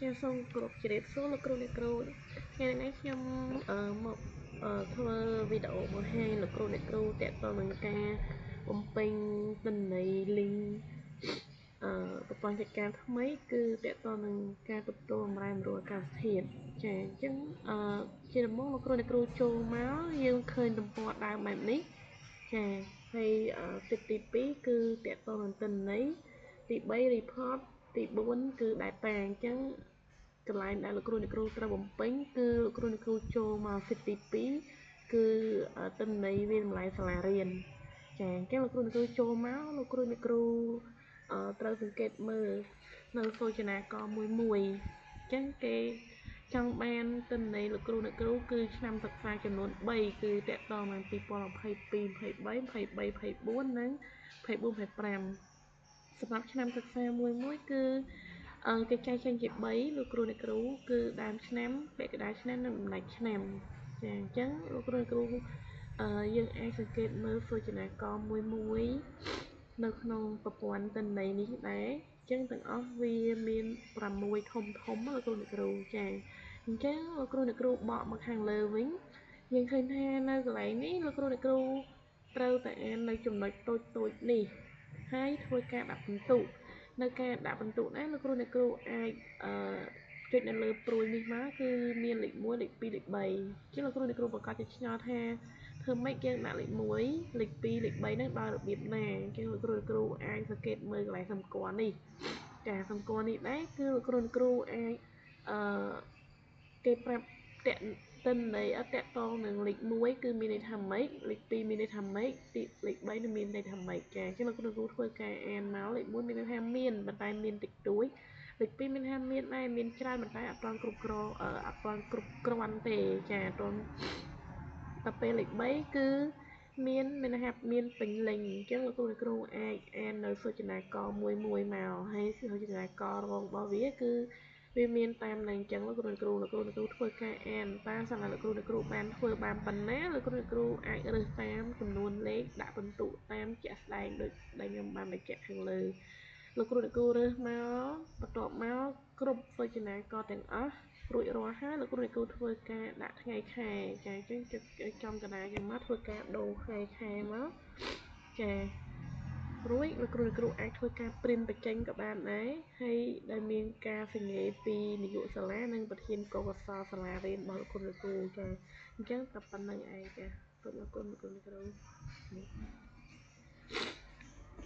ចាសូមគោរពជ្រាបសួរលោកគ្រូអ្នកគ្រូថ្ងៃនេះខ្ញុំមកធ្វើវីដេអូបង្ហាញលោកគ្រូអ្នកគ្រូទាក់ទងនឹងការបំពេញទិន្នន័យ link ប្រព័ន្ធកិច្ចការថ្មីគឺទាក់ទងនឹងការទទួលបម្រែបម្រួលអាកាសធាតុចាអញ្ចឹងជាដំបូងលោកគ្រូអ្នកគ្រូចូលមកយើងឃើញទំព័រដើមបែបនេះចាហើយទី2គឺទាក់ទងនឹងទិន្នន័យទី3 report ទី4គឺ data អញ្ចឹងកន្លែងដែលលោកគ្រូអ្នកគ្រូត្រូវបំពេញគឺលោកគ្រូអ្នកគ្រូចូលមកសិតទី2គឺទិន្នន័យវាតម្លៃសាលារៀនចាអញ្ចឹងលោកគ្រូអ្នកគ្រូចូលមកលោកគ្រូអ្នកគ្រូត្រូវសង្កេតមើលនៅសូចនាករមួយអញ្ចឹងគេចង់បានទិន្នន័យលោកគ្រូអ្នកគ្រូគឺឆ្នាំសិក្សាចំនួន3គឺតាក់ទងនឹង2022 23 23 24និង24 25សម្រាប់ឆ្នាំសិក្សាមួយគឺគេចែកចេញជា3លោកគ្រូអ្នកគ្រូគឺដើមឆ្នាំពាក់កណ្ដាលឆ្នាំនិងបំណាច់ឆ្នាំចាអញ្ចឹងលោកគ្រូអ្នកគ្រូយើងអាចសង្កេតមើលសូចនាករមួយនៅក្នុងប្រព័ន្ធទិន្នន័យនេះដែរអញ្ចឹងទាំងអស់វាមាន6ធំលោកគ្រូអ្នកគ្រូចាអញ្ចឹងលោកគ្រូអ្នកគ្រូបកមកខាងលើវិញយើងឃើញថានៅកន្លែងនេះលោកគ្រូអ្នកគ្រូត្រូវតែអាននៅចំណុចតូចនេះហើយធ្វើការដាក់ពិន្ទុនៅការដាក់ពិន្ទុនេះលោកគ្រូអ្នកគ្រូអាចចុចនៅលើព្រួយនេះមកគឺមានលេខ1លេខ2លេខ3អញ្ចឹងលោកគ្រូអ្នកគ្រូប្រកាសជាឆ្ងល់ថាធ្វើម៉េចយើងដាក់លេខ1លេខ2លេខ3ហ្នឹងដល់របៀបណាអញ្ចឹងលោកគ្រូអ្នកគ្រូអាចសង្កេតមើលកន្លែងសម្គាល់នេះចាសម្គាល់នេះដែរគឺលោកគ្រូអ្នកគ្រូអាចគេប្រាប់ទិន្នន័យតាក់ទងនឹងលេខ1គឺមានន័យថាម៉េចលេខ2មានន័យថាម៉េចលេខ3នឹងមានន័យថាម៉េចចាអញ្ចឹងលោកគ្រូធ្វើការអានមកលេខ1មានន័យថាមានប៉ុន្តែមានតិចតួចលេខ2មានថាមានដែរមានច្រើនប៉ុន្តែអត់ទាន់គ្រប់គ្រាន់ទេចាអត់ទាន់តែពេលលេខ3គឺមានន័យថាមានពេញលេញអញ្ចឹងលោកគ្រូអាចអាននៅសូចនាករមួយមកហើយសូចនាកររងរបស់វាគឺវាមានតាមនឹងអញ្ចឹងលោកគ្រូធ្វើការអានតាមសម្រាប់លោកគ្រូបានធ្វើបានប៉ុណ្ណាលោកគ្រូអាចរើសតាមចំនួនលេខដាក់ពិន្ទុតាមជាក់ស្ដែងដូចដែលខ្ញុំបានបញ្ជាក់ខាងលើលោកគ្រូរើសមកបន្ទាប់មកគ្រប់សូចនាករទាំងអស់រួចរាល់ហើយលោកគ្រូធ្វើការដាក់ថ្ងៃខែចាអញ្ចឹងចំកណ្ដាលយើងមកធ្វើការដូរថ្ងៃខែមកចារួចលោកគ្រូអាចធ្វើការព្រីនបញ្ចេញក៏បានដែរហើយដែលមានការសញ្ញេពីនាយកសាលានិងប្រធានកកសសាលារៀនរបស់លោកគ្រូចាអញ្ចឹងតែប៉ុណ្្នឹងឯងចាសូមអរគុណលោកគ្រូ